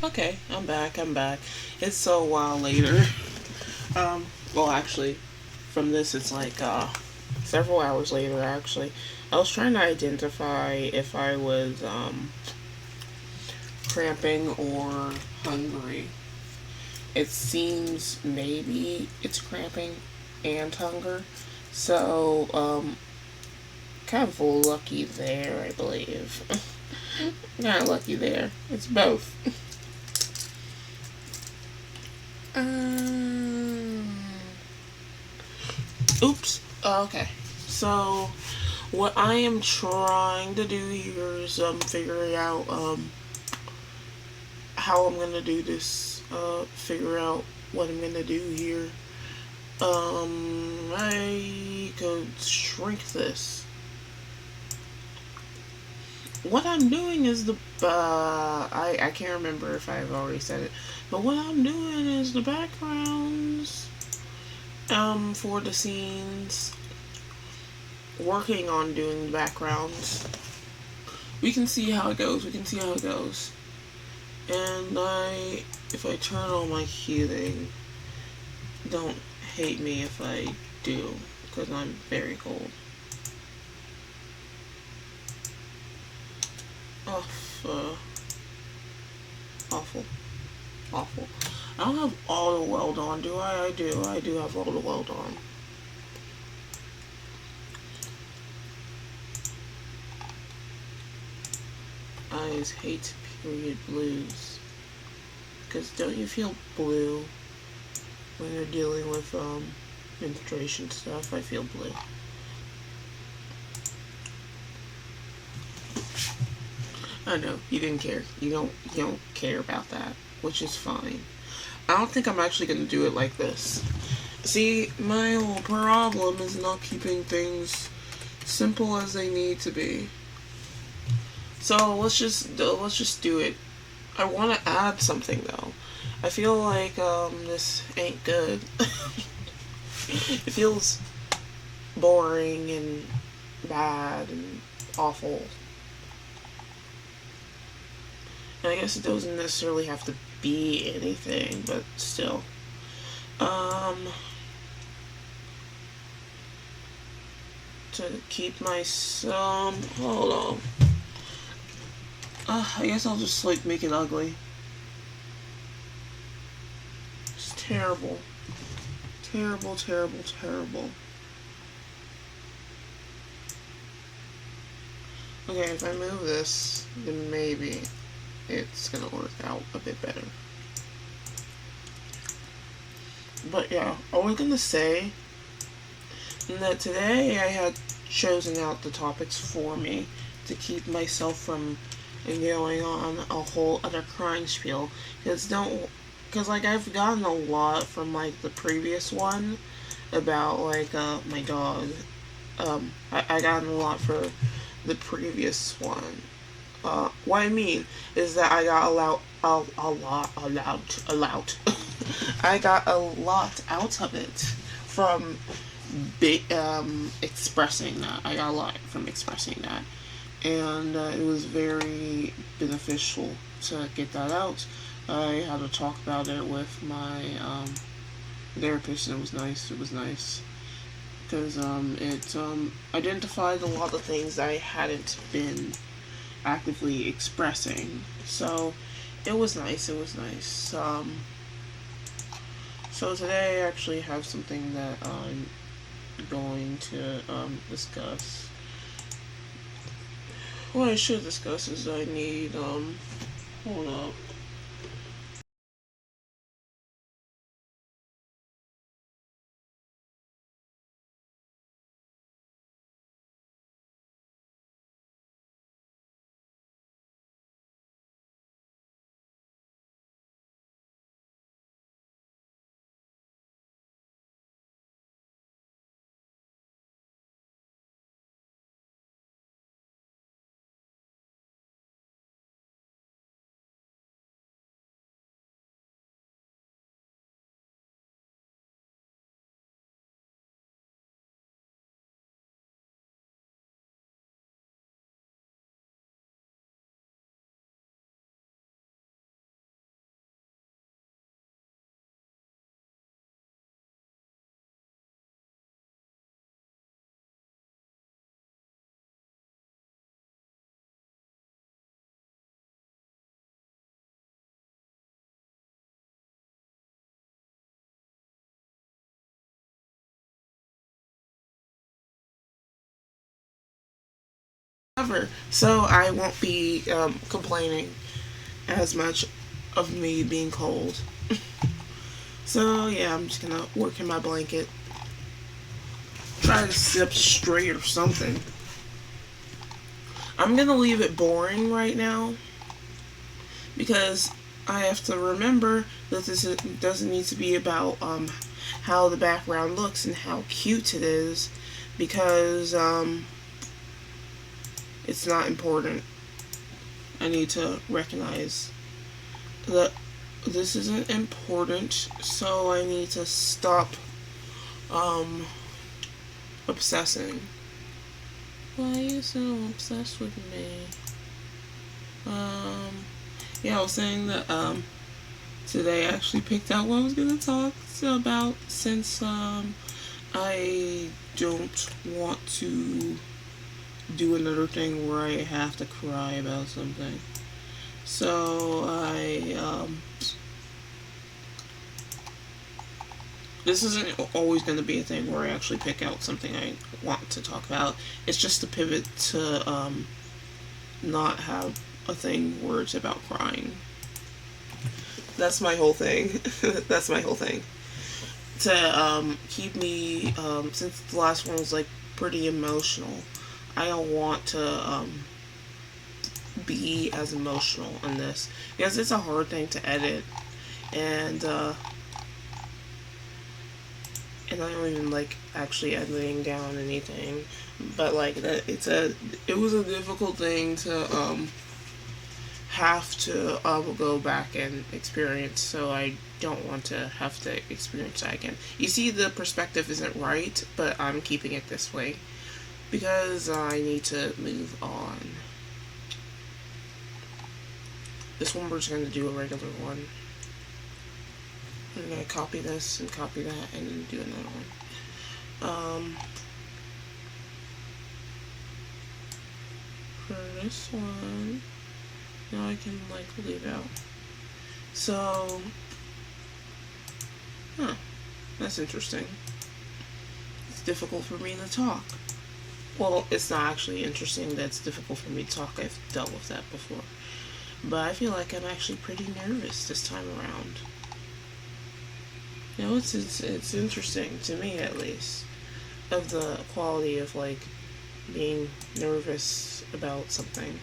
Okay, I'm back. It's so a while later. Well, actually, from this, it's like, several hours later, actually. I was trying to identify if I was, cramping or hungry. It seems maybe it's cramping and hunger. So, kind of lucky there, I believe. Kind of lucky there. It's both. Um, Oops. Okay. So, what I am trying to do here is figuring out how I'm gonna do this. Figure out what I'm gonna do here. I could shrink this. What I'm doing is I can't remember if I've already said it, but what I'm doing is the backgrounds for the scenes, working on doing the backgrounds. We can see how it goes. We can see how it goes. And if I turn on my heating, don't hate me if I do, because I'm very cold. Oh, awful, awful. I don't have all the weld on, do I? I do. I do have all the weld on. I just hate period blues. Because don't you feel blue when you're dealing with menstruation stuff? I feel blue. I know you didn't care. You don't care about that, which is fine. I don't think I'm actually gonna do it like this. See, my whole problem is not keeping things simple as they need to be. So let's just do it. I want to add something though. I feel like this ain't good. It feels boring and bad and awful. And I guess it doesn't necessarily have to be anything, but still. Um, to keep my hold on. I guess I'll just like make it ugly. It's terrible, terrible, terrible, terrible. Okay, if I move this, then maybe it's gonna work out a bit better. But yeah, I was gonna say that today I had chosen out the topics for me to keep myself from going on a whole other crime spiel. Because like I've gotten a lot from like the previous one about like my dog. I gotten a lot for the previous one. What I mean is that I got a lot. I got a lot out of it from expressing that. I got a lot from expressing that, and it was very beneficial to get that out. I had to talk about it with my therapist, and it was nice. It was nice because it identified a lot of things I hadn't been actively expressing. So it was nice. It was nice. So today I actually have something that I'm going to discuss. What I should discuss is I need hold up. recover, so I won't be complaining as much of me being cold. So yeah, I'm just gonna work in my blanket, try to sit up straight or something. I'm gonna leave it boring right now because I have to remember that this doesn't need to be about how the background looks and how cute it is, because it's not important. I need to recognize that this isn't important, so I need to stop obsessing. Why are you so obsessed with me? Yeah, I was saying that today I actually picked out what I was gonna talk about, since I don't want to do another thing where I have to cry about something. So this isn't always going to be a thing where I actually pick out something I want to talk about. It's just a pivot to not have a thing where it's about crying. That's my whole thing. That's my whole thing. To keep me, since the last one was like pretty emotional, I don't want to be as emotional in this, because it's a hard thing to edit, and I don't even like actually editing down anything, but like that it was a difficult thing to have to go back and experience, so I don't want to have to experience that again. You see, the perspective isn't right, but I'm keeping it this way because I need to move on. This one we're just going to do a regular one. I'm going to copy this and copy that and then do another one. For this one, now I can like leave out. So, that's interesting. It's difficult for me to talk. Well, it's not actually interesting that it's difficult for me to talk. I've dealt with that before. But I feel like I'm actually pretty nervous this time around. You know, it's interesting, to me at least, of the quality of like being nervous about something.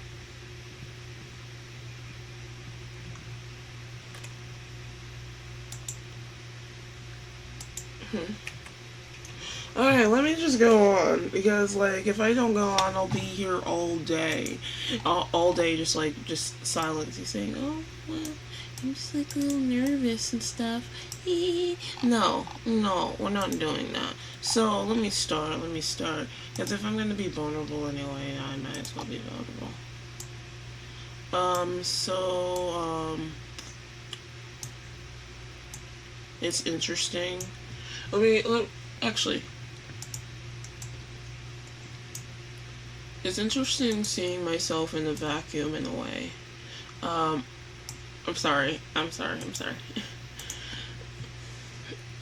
Alright, let me just go on, because like if I don't go on, I'll be here all day, all day just silently saying, oh well, I'm just like a little nervous and stuff. No, we're not doing that. So let me start, because if I'm gonna be vulnerable anyway, I might as well be vulnerable. It's interesting. Actually, it's interesting seeing myself in a vacuum in a way. I'm sorry. I'm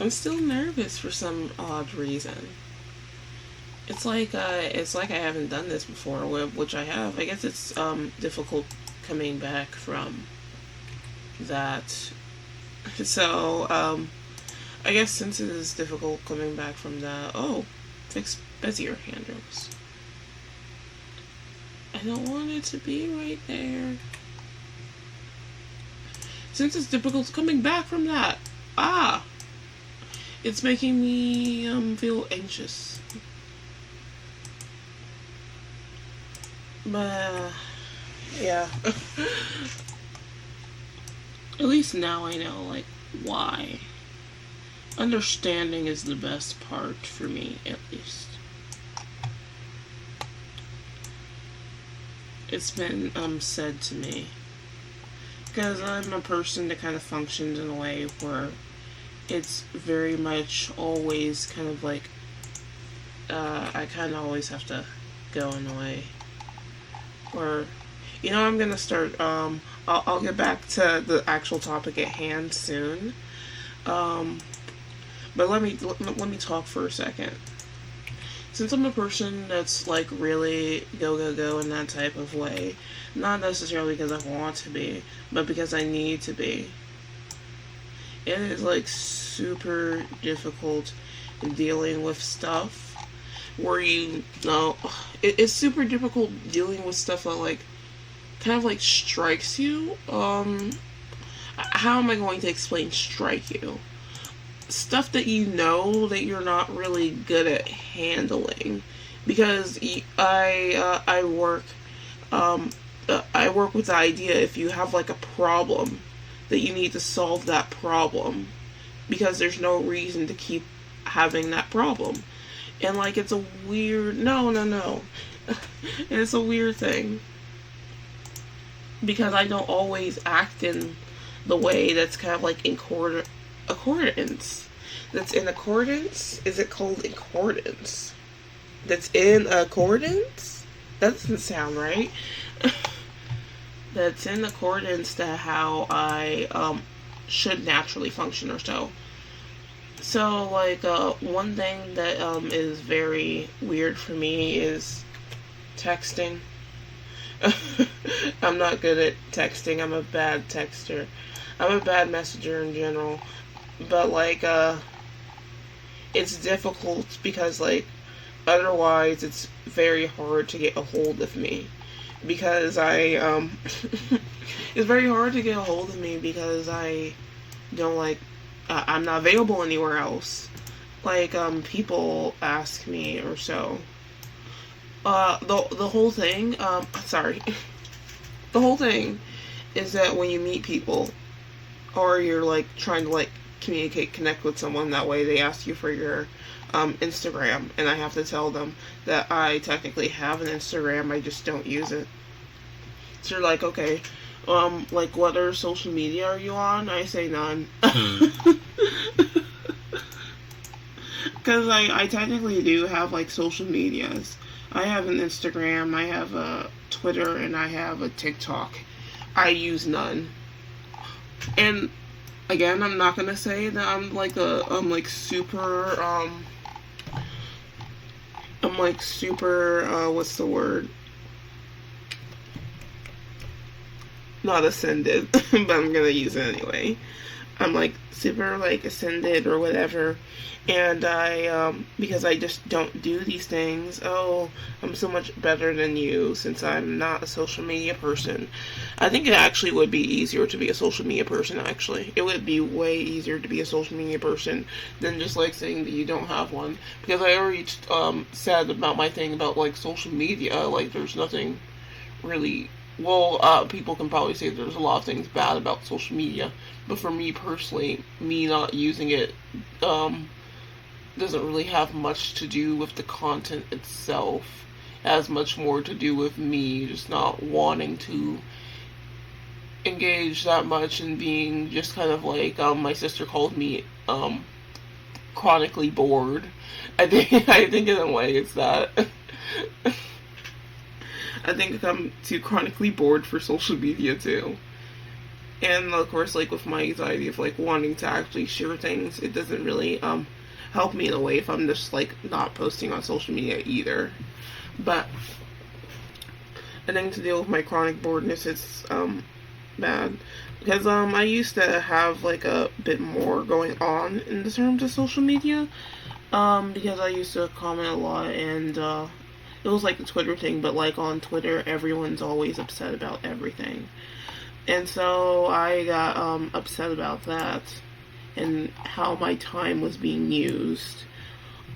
still nervous for some odd reason. It's like I haven't done this before, which I have. I guess it's difficult coming back from that. So I guess since it is difficult coming back from that, fix busier handles. I don't want it to be right there. Since it's difficult coming back from that, it's making me feel anxious. But yeah. At least now I know like why. Understanding is the best part for me, at least. It's been said to me, because I'm a person that kind of functions in a way where it's very much always kind of like I kind of always have to go in a way where, I'm gonna start I'll get back to the actual topic at hand soon, but let me talk for a second. since I'm a person that's like really go go go in that type of way, not necessarily because I want to be, but because I need to be. It is like super difficult dealing with stuff where you know it's super difficult dealing with stuff that like kind of like strikes you. How am I going to explain strike you? Stuff that you know that you're not really good at handling, because um, I work with the idea if you have like a problem that you need to solve that problem because there's no reason to keep having that problem. And like it's a weird no. It's a weird thing because I don't always act in the way that's kind of like in accordance. That's in accordance? Is it called accordance? That's in accordance? That doesn't sound right. That's in accordance to how I should naturally function or so. So, like, one thing that is very weird for me is texting. I'm not good at texting. I'm a bad texter. I'm a bad messenger in general. But, like, it's difficult because, like, otherwise it's very hard to get a hold of me. Because it's very hard to get a hold of me because I don't, like, I'm not available anywhere else. Like, people ask me or so. The whole thing, sorry. The whole thing is that when you meet people, or you're, like, trying to, like, connect with someone, that way they ask you for your, Instagram, and I have to tell them that I technically have an Instagram, I just don't use it. So you're like, okay, like, what other social media are you on? I say none. Because I technically do have, like, social medias. I have an Instagram, I have a Twitter, and I have a TikTok. I use none. And, again, I'm not gonna say that I'm super, what's the word? Not ascended, but I'm gonna use it anyway. I'm like super like ascended or whatever, and because I just don't do these things. Oh, I'm so much better than you since I'm not a social media person. I think it actually would be easier to be a social media person. Actually, it would be way easier to be a social media person than just like saying that you don't have one. Because I already said about my thing about like social media. Like, there's nothing really. Well, people can probably say there's a lot of things bad about social media, but for me personally, me not using it doesn't really have much to do with the content itself. It has much more to do with me just not wanting to engage that much and being just kind of like, my sister called me chronically bored. I think in a way it's that. I think I'm too chronically bored for social media too. And of course, like with my anxiety of like wanting to actually share things, it doesn't really help me in a way if I'm just like not posting on social media either. But I think to deal with my chronic boredness, it's bad. Because I used to have like a bit more going on in the terms of social media. Because I used to comment a lot, and it was like the Twitter thing, but like on Twitter, everyone's always upset about everything. And so I got upset about that and how my time was being used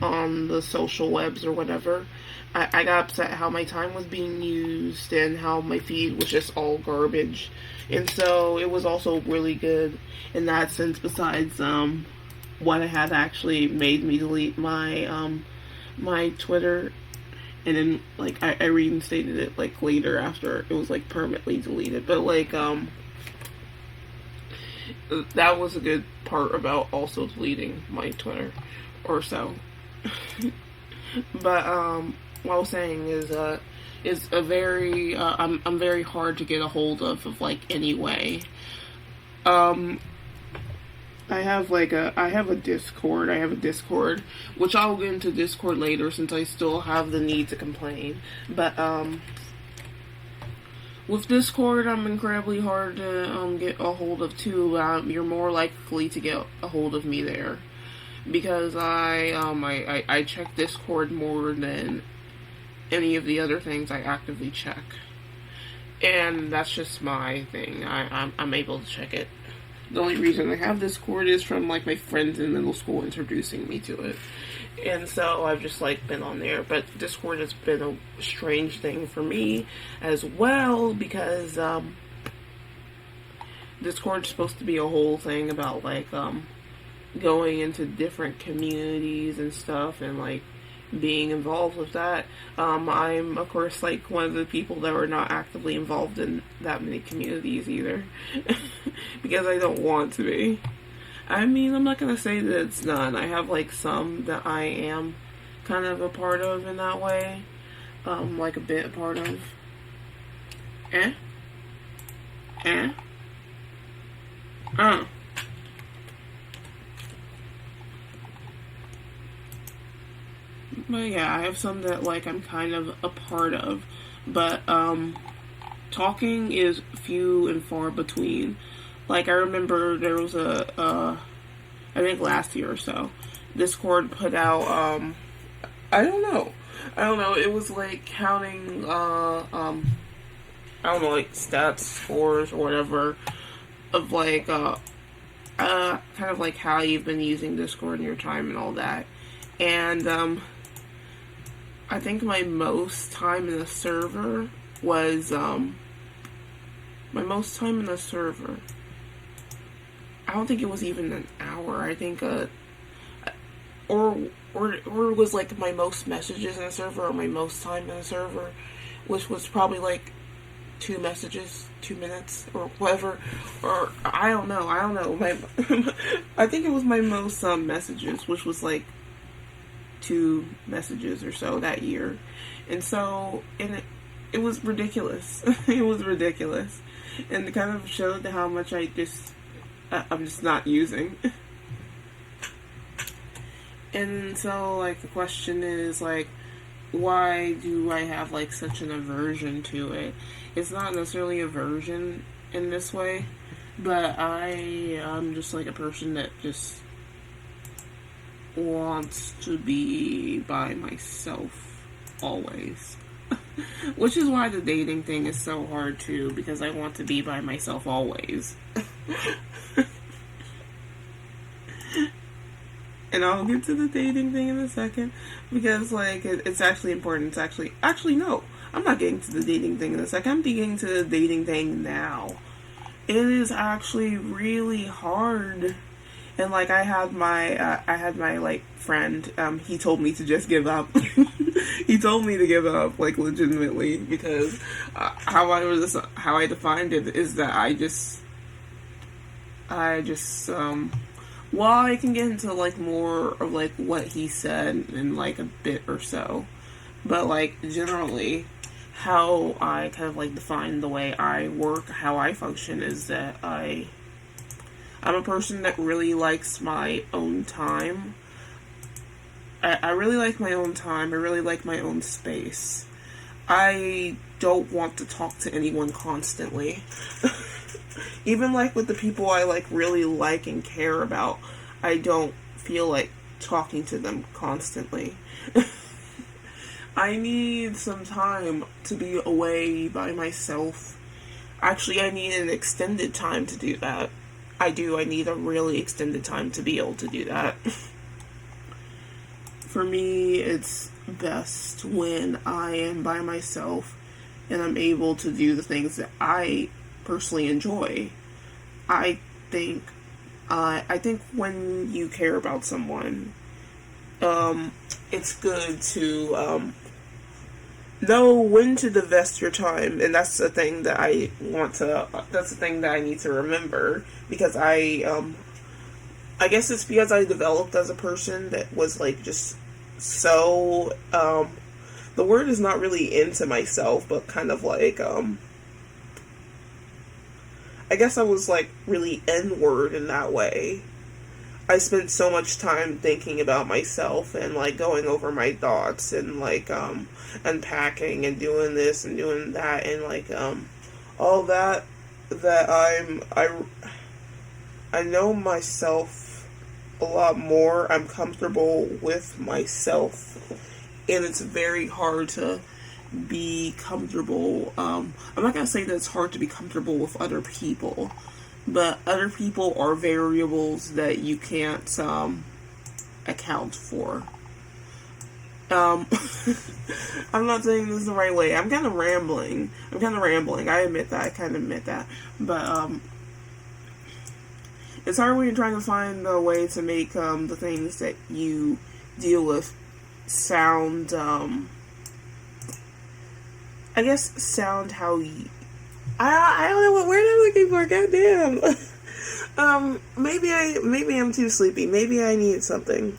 on the social webs or whatever. I got upset how my time was being used and how my feed was just all garbage. And so it was also really good in that sense, besides what had actually made me delete my my Twitter. And then, like, I reinstated it, like, later after it was, like, permanently deleted. But, like, that was a good part about also deleting my Twitter or so. But, what I was saying is a very, I'm very hard to get a hold of like, anyway. I have a Discord. I have a Discord, which I'll get into Discord later since I still have the need to complain. But with Discord, I'm incredibly hard to get a hold of too. You're more likely to get a hold of me there because I check Discord more than any of the other things I actively check, and that's just my thing. I'm able to check it. The only reason I have Discord is from like my friends in middle school introducing me to it. And so I've just like been on there. But Discord has been a strange thing for me as well because Discord's supposed to be a whole thing about like going into different communities and stuff and like being involved with that. I'm of course like one of the people that are not actively involved in that many communities either because I don't want to be. I mean, I'm not gonna say that it's none. I have like some that I am kind of a part of in that way, like a bit a part of. Eh? Eh? But yeah, I have some that like I'm kind of a part of, but talking is few and far between. Like I remember there was I think last year or so, Discord put out I don't know. It was like counting I don't know, like stats scores or whatever of like kind of like how you've been using Discord in your time and all that, and I think my most time in the server was, I don't think it was even an hour. I think, or it was like my most messages in the server or my most time in the server, which was probably like 2 messages, 2 minutes, or whatever, or I don't know. I think it was my most messages, which was like 2 messages or so that year, and so it was ridiculous. It was ridiculous, and it kind of showed how much I'm just not using. And so like the question is like, why do I have like such an aversion to it? It's not necessarily aversion in this way, but I'm just like a person that just wants to be by myself always. Which is why the dating thing is so hard too, because I want to be by myself always. And I'll get to the dating thing in a second, because like it's actually important. It's actually no, I'm not getting to the dating thing in a second. I'm getting to the dating thing now. It is actually really hard. And like I had my like friend, he told me to just give up. He told me to give up, like legitimately, because how I defined it is that I just well, I can get into like more of like what he said in like a bit or so, but like generally how I kind of like define the way I work, how I function, is that I'm a person that really likes my own time. I really like my own time. I really like my own space. I don't want to talk to anyone constantly. Even like with the people I like really like and care about, I don't feel like talking to them constantly. I need some time to be away by myself. Actually, I need an extended time to do that. I need a really extended time to be able to do that. For me, it's best when I am by myself and I'm able to do the things that I personally enjoy. I think when you care about someone, it's good to know when to divest your time, and that's the thing that that's the thing that I need to remember, because I guess it's because I developed as a person that was like just so the word is not really into myself, but kind of like I guess I was like really inward in that way, I spend so much time thinking about myself and like going over my thoughts and like unpacking and doing this and doing that and like all that that I know myself a lot more. I'm comfortable with myself, and it's very hard to be comfortable. I'm not gonna say that it's hard to be comfortable with other people, but other people are variables that you can't account for. Um, I'm not saying this the right way. I'm kind of rambling. I admit that. I kind of admit that. But it's hard when you're trying to find a way to make the things that you deal with sound. I guess sound how you. I don't know what word I'm looking for. Goddamn. Maybe I'm too sleepy. Maybe I need something.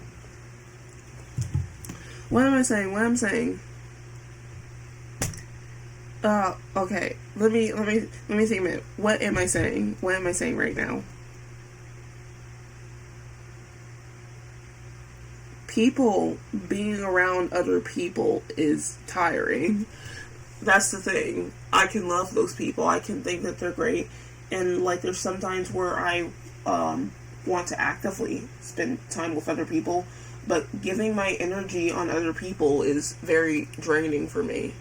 What am I saying? Okay. Let me think a minute. What am I saying? What am I saying right now? People being around other people is tiring. That's the thing. I can love those people. I can think that they're great. And like there's sometimes where I want to actively spend time with other people, but giving my energy on other people is very draining for me.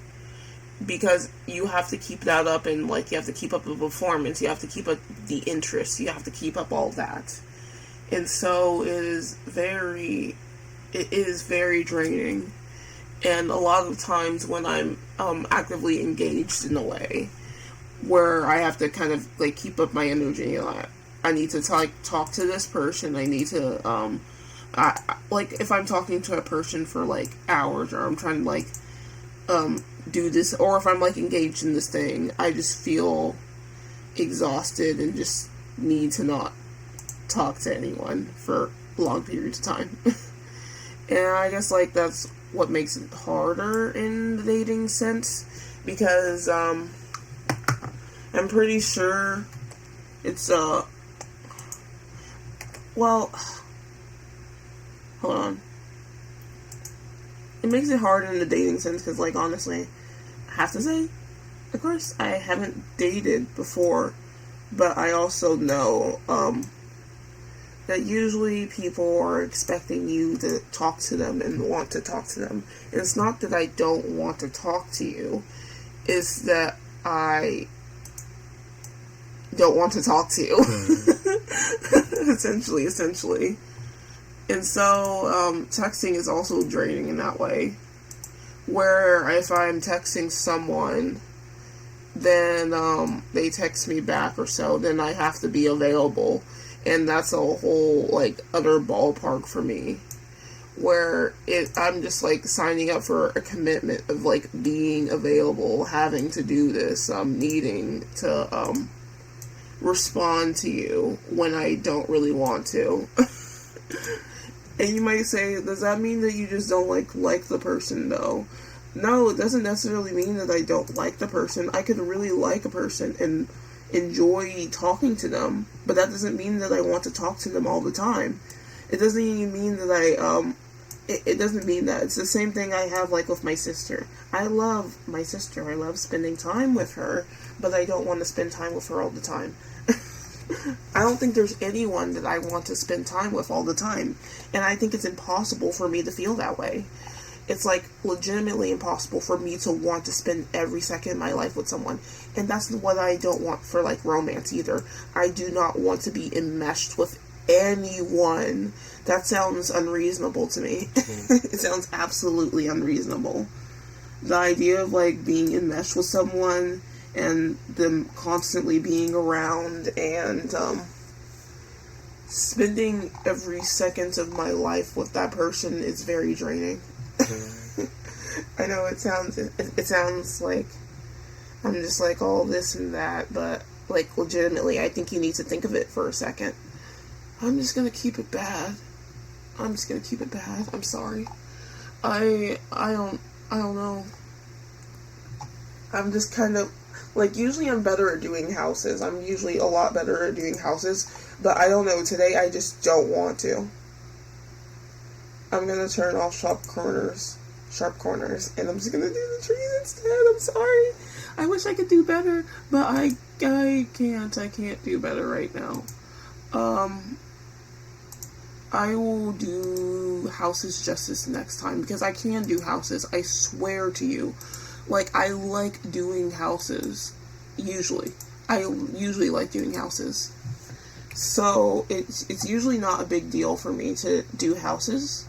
Because you have to keep that up, and like you have to keep up the performance, you have to keep up the interest, you have to keep up all that. And so it is very draining. And a lot of times when I'm actively engaged in a way where I have to kind of like keep up my energy, you know, I need to talk to this person. I need to like if I'm talking to a person for like hours, or I'm trying to like do this, or if I'm like engaged in this thing, I just feel exhausted and just need to not talk to anyone for long periods of time. And I guess like that's what makes it harder in the dating sense, because I'm pretty sure it's well, hold on. It makes it hard in the dating sense because, like, honestly, I have to say, of course, I haven't dated before, but I also know that usually people are expecting you to talk to them and want to talk to them. And it's not that I don't want to talk to you, it's that I don't want to talk to you. Essentially. And so, texting is also draining in that way. Where if I'm texting someone, then they text me back or so, then I have to be available. And that's a whole, like, other ballpark for me. Where I'm just, like, signing up for a commitment of, like, being available, having to do this, needing to respond to you when I don't really want to. And you might say, does that mean that you just don't like the person though? No, it doesn't necessarily mean that I don't like the person. I could really like a person and enjoy talking to them, but that doesn't mean that I want to talk to them all the time. It doesn't even mean that it doesn't mean that. It's the same thing I have like with my sister. I love my sister. I love spending time with her, but I don't want to spend time with her all the time. I don't think there's anyone that I want to spend time with all the time. And I think it's impossible for me to feel that way. It's like legitimately impossible for me to want to spend every second of my life with someone. And that's what I don't want for like romance either. I do not want to be enmeshed with anyone. That sounds unreasonable to me. It sounds absolutely unreasonable. The idea of like being enmeshed with someone and them constantly being around and spending every second of my life with that person is very draining. I know it sounds like I'm just like all this and that, but like legitimately I think you need to think of it for a second. I'm just gonna keep it bad. I'm sorry. I don't know. I'm just kind of like, usually I'm better at doing houses. I'm usually a lot better at doing houses, But I don't know, today I just don't want to. I'm gonna turn off sharp corners, and I'm just gonna do the trees instead. I'm sorry. I wish I could do better, but I can't do better right now. I will do houses justice next time, because I can do houses. I swear to you. Like, I like doing houses. Usually. I usually like doing houses. So, it's usually not a big deal for me to do houses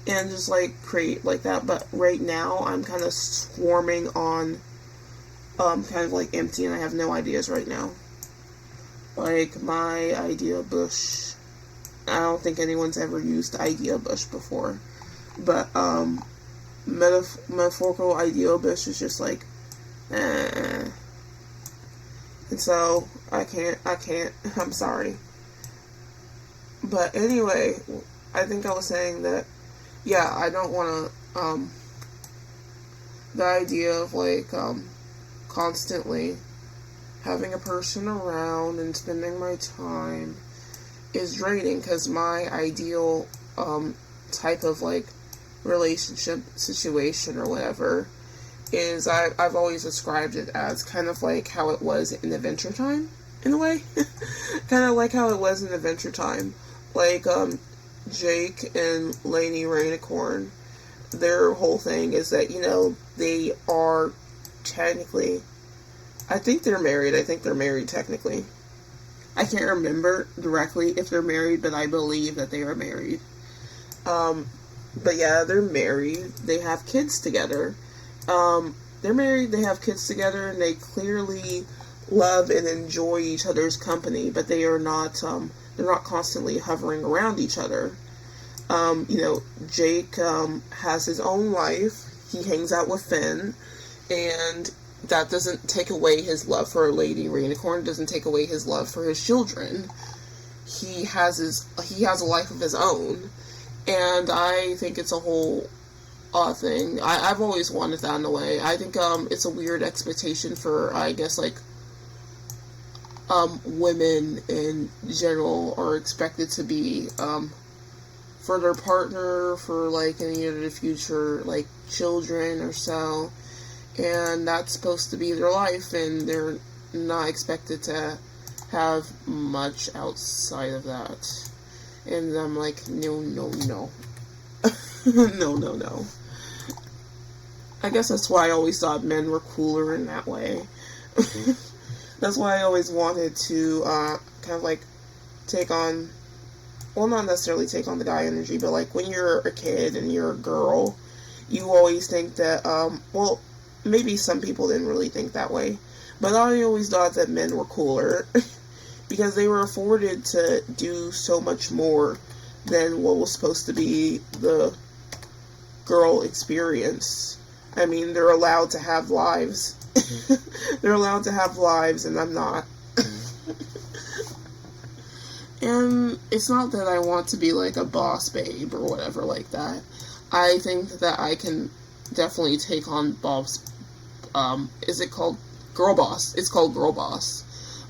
and just, like, create like that. But right now, I'm kind of swarming on, kind of, like, empty, and I have no ideas right now. Like, my idea bush, I don't think anyone's ever used idea bush before. But, metaphorical idea bush is just like, eh. And so, I can't, I'm sorry. But anyway, I think I was saying that, yeah, I don't want to, the idea of, like, constantly having a person around and spending my time is draining, because my ideal, type of, like, relationship situation or whatever is, I've always described it as kind of like how it was in Adventure Time, in a way. Kind of like how it was in Adventure Time. Like, Jake and Lainey Rainicorn, their whole thing is that, you know, they are technically, I think they're married. I think they're married technically. I can't remember directly if they're married, but I believe that they are married. But yeah, they're married. They have kids together. They're married, they have kids together, and they clearly love and enjoy each other's company, but they are not, they're not constantly hovering around each other. You know, Jake, has his own life. He hangs out with Finn, and that doesn't take away his love for Lady Rainicorn, doesn't take away his love for his children. He has a life of his own, and I think it's a whole thing. I've always wanted that in a way. I think, it's a weird expectation for, I guess, like, women in general are expected to be, for their partner, for, like, any of the future, like, children or so, and that's supposed to be their life, and they're not expected to have much outside of that. And I'm like, no. No. No. I guess that's why I always thought men were cooler in that way. That's why I always wanted to, kind of, like, take on, well, not necessarily take on the guy energy, but, like, when you're a kid and you're a girl, you always think that, well, maybe some people didn't really think that way, but I always thought that men were cooler, because they were afforded to do so much more than what was supposed to be the girl experience. I mean, they're allowed to have lives. They're allowed to have lives, and I'm not. And it's not that I want to be like a boss babe or whatever like that. I think that I can definitely take on Bob's, is it called Girl Boss? It's called Girl Boss.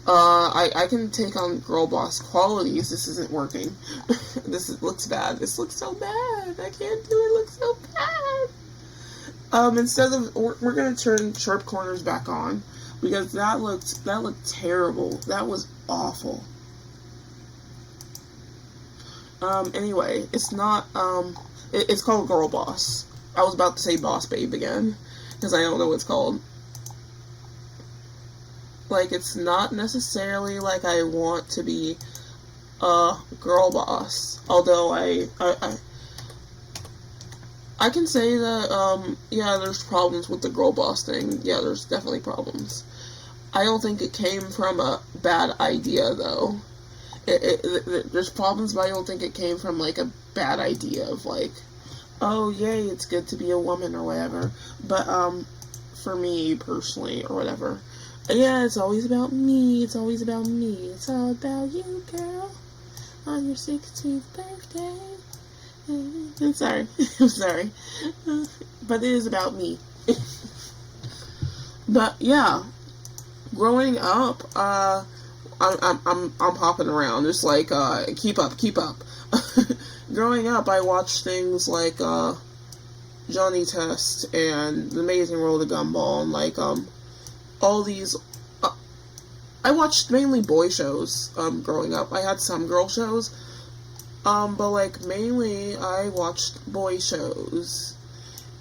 I can take on Girl Boss qualities. This isn't working. Looks bad. This looks so bad. I can't do it. It looks so bad. Instead of, we're gonna turn sharp corners back on, because that looked terrible. That was awful. Anyway, it's not, it's called Girl Boss. I was about to say Boss Babe again, because I don't know what it's called. Like, it's not necessarily like I want to be a girl boss, although I can say that, yeah, there's problems with the girl boss thing. Yeah, there's definitely problems. I don't think it came from a bad idea, though. There's problems, but I don't think it came from, like, a bad idea of, like, oh, yay, it's good to be a woman or whatever. But, for me, personally, or whatever, yeah, it's always about me. It's always about me. It's all about you, girl, on your 16th birthday. I'm sorry. I'm sorry. But it is about me. But, yeah, growing up, I I'm hopping around. Just like keep up, keep up. Growing up, I watched things like Johnny Test and The Amazing World of Gumball, and like all these. I watched mainly boy shows growing up. I had some girl shows, but like mainly I watched boy shows,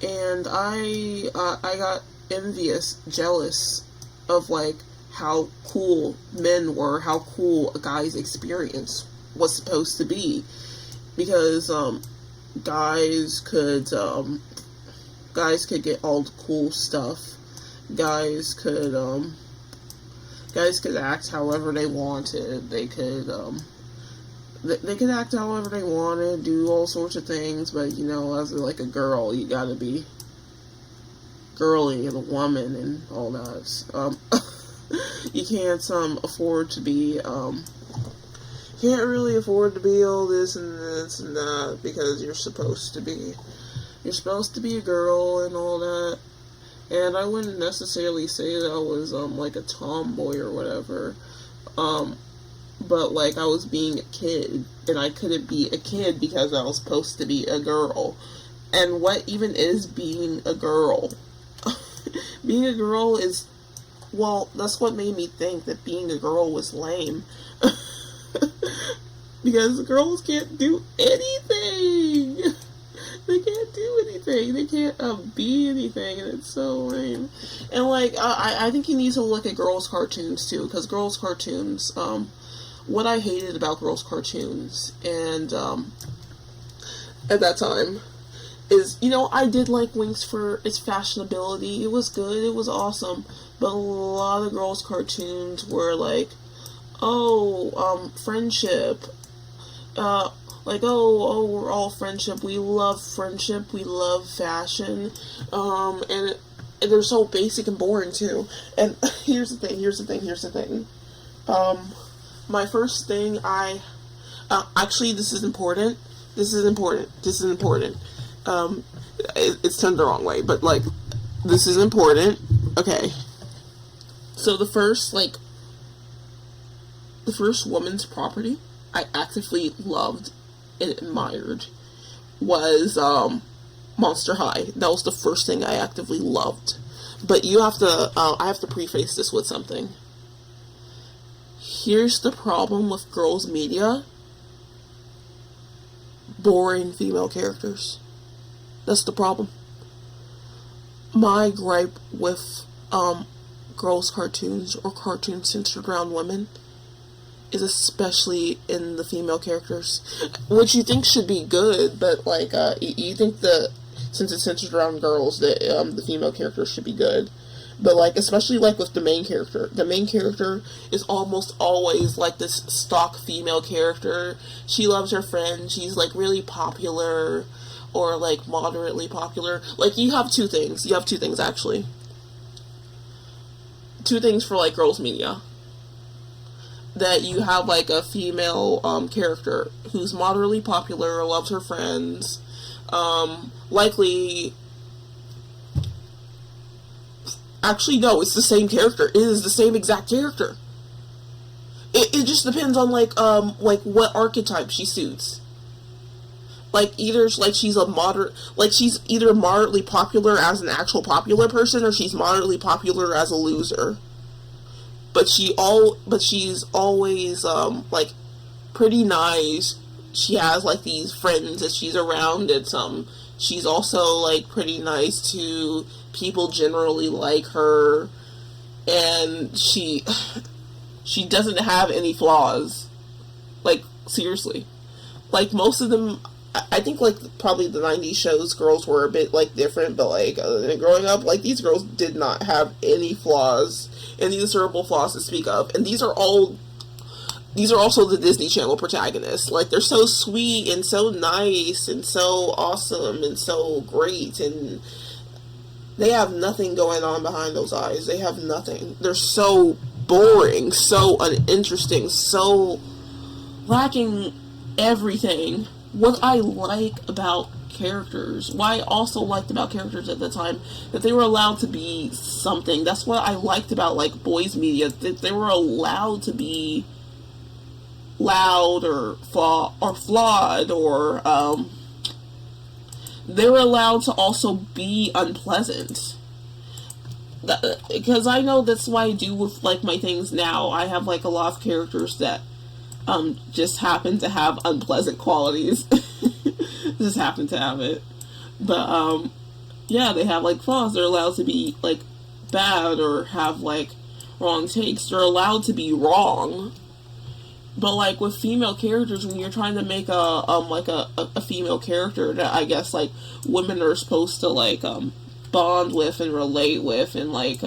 and I got envious, jealous of like how cool men were, how cool a guy's experience was supposed to be, because guys could guys could get all the cool stuff. Guys could guys could act however they wanted. They could act however they wanted, do all sorts of things, but you know, as like a girl, you gotta be girly and a woman and all that. You can't afford to be can't really afford to be all this and that, because you're supposed to be a girl and all that. And I wouldn't necessarily say that I was like a tomboy or whatever, but like I was being a kid, and I couldn't be a kid because I was supposed to be a girl. And what even is being a girl? Being a girl is, well, that's what made me think that being a girl was lame. Because girls can't do anything. They can't do anything. They can't be anything, and it's so lame. And like, I think you need to look at girls' cartoons too, because girls' cartoons, what I hated about girls' cartoons, and at that time, is, you know, I did like Winx for its fashionability. It was good. It was awesome. But a lot of girls' cartoons were like, friendship. Like, we're all friendship. We love friendship. We love fashion. And they're so basic and boring too. And here's the thing. My first thing actually, this is important. It's turned the wrong way, but like, this is important. Okay. So the first woman's property I actively loved and admired was Monster High. That was the first thing I actively loved. But you have to, I have to preface this with something. Here's the problem with girls' media: boring female characters. That's the problem. My gripe with girls' cartoons or cartoons centered around women is especially in the female characters, which you think should be good, but like you think that since it's centered around girls, that the female characters should be good. But like, especially like with the main character is almost always like this stock female character. She loves her friend. She's like really popular, or like moderately popular. Like, you have two things actually. Two things for like girls media. That you have like a female character who's moderately popular, loves her friends, likely. Actually, no, it's the same character. It is the same exact character. It just depends on like what archetype she suits. Like, either like she's either moderately popular as an actual popular person, or she's moderately popular as a loser. But she's always like pretty nice. She has like these friends that she's around, and she's also like pretty nice to people, generally like her, and she doesn't have any flaws. Like, seriously. Like, most of them, I think like probably the 90s shows, girls were a bit like different, but like growing up, like, these girls did not have any flaws, any discernible flaws to speak of. And these are also the Disney Channel protagonists. Like, they're so sweet and so nice and so awesome and so great, and they have nothing going on behind those eyes. They have nothing. They're so boring, so uninteresting, so lacking everything. What I like about characters, what I also liked about characters at the time, that they were allowed to be something. That's what I liked about like boys media, that they were allowed to be loud or flawed, or they're allowed to also be unpleasant. Because I know that's what I do with like my things now. I have like a lot of characters that just happen to have unpleasant qualities. Just happen to have it. But yeah, they have like flaws. They're allowed to be like bad or have like wrong takes. They're allowed to be wrong. But like with female characters, when you're trying to make a female character that I guess like women are supposed to like bond with and relate with and like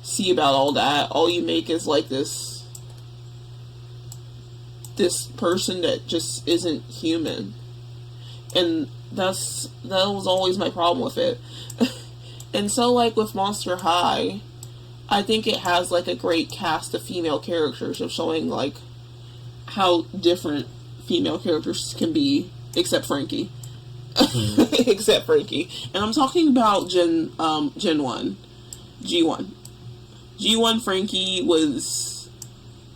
see about all that, all you make is like this person that just isn't human. And that was always my problem with it. And so like with Monster High, I think it has like a great cast of female characters of showing like how different female characters can be, except Frankie. Except Frankie. And I'm talking about Gen 1. G1. G1 Frankie was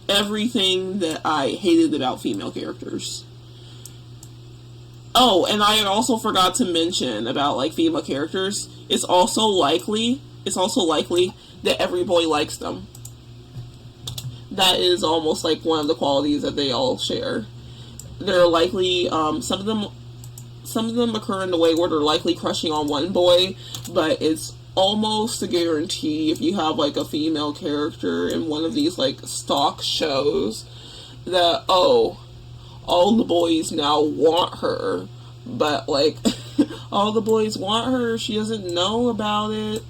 everything that I hated about female characters. Oh, and I also forgot to mention about like female characters. It's also likely that every boy likes them. That is almost like one of the qualities that they all share. They're likely some of them occur in a way where they're likely crushing on one boy, but it's almost a guarantee if you have like a female character in one of these like stock shows that all the boys now want her, but like all the boys want her, she doesn't know about it,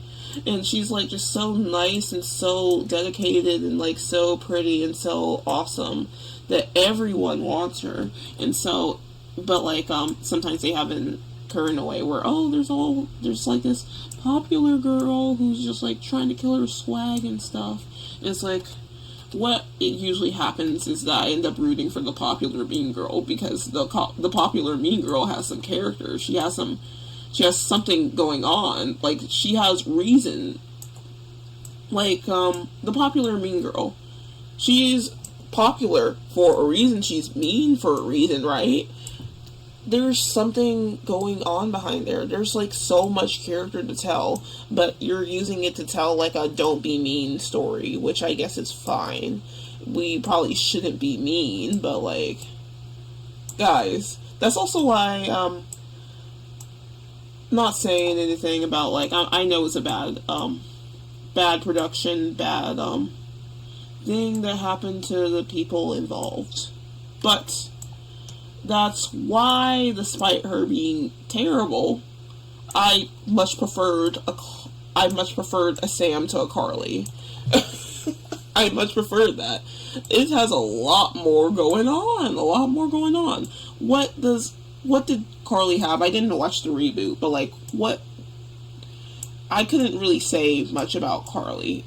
and she's like just so nice and so dedicated and like so pretty and so awesome that everyone wants her. And so, but like sometimes they have an occur in a way where there's like this popular girl who's just like trying to kill her swag and stuff. And it's like, what it usually happens is that I end up rooting for the popular mean girl, because the popular mean girl has some character. She has something going on. Like, she has reason. Like, the popular mean girl, she's popular for a reason. She's mean for a reason, right? There's something going on behind there. There's like so much character to tell, but you're using it to tell like a don't be mean story, which I guess is fine. We probably shouldn't be mean, but like, guys, that's also why not saying anything about like, I know it's a bad production, bad thing that happened to the people involved, but that's why, despite her being terrible, I much preferred a Sam to a Carly. I much preferred that. It has a lot more going on. What did Carly have? I didn't watch the reboot, but like, I couldn't really say much about Carly